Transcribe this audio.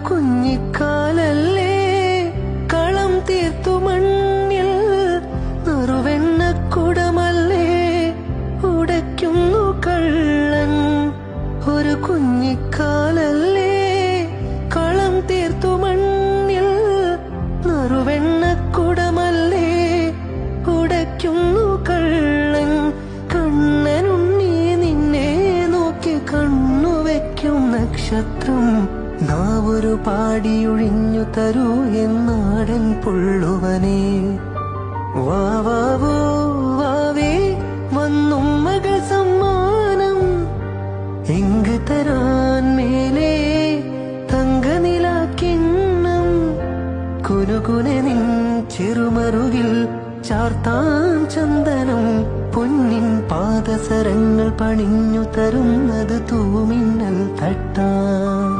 കുഞ്ഞിക്കാലല്ലേ കളം തീർത്തു മണ്ണിൽ നറുവെണ്ണക്കുടമല്ലേ ഉടയ്ക്കുന്നു കള്ളൻ. ഒരു കുഞ്ഞിക്കാലല്ലേ കളം തീർത്തു മണ്ണിൽ നറുവെണ്ണക്കുടമല്ലേ ഉടയ്ക്കുന്നു കള്ളൻ. കണ്ണനുണ്ണി നിന്നെ നോക്കി കണ്ണുവെക്കും നക്ഷത്രം. നാവൊരു പാടിയൊഴിഞ്ഞു തരൂ എന്നാടൻ പുള്ളുവനെ. വാവാവോ വാവേ വന്നും മകൾ സമ്മാനം എങ്ക് തരാൻ മേലെ തങ്കനിലാക്കിണ്ണം. കുനുകുനെ നിൻ ചെറുമറുകിൽ ചാർത്താൻ ചന്ദനം. പൊന്നിൻ പാദസരങ്ങൾ പണിഞ്ഞു തരുന്നത് തൂമിന്നൽ തട്ടാൻ.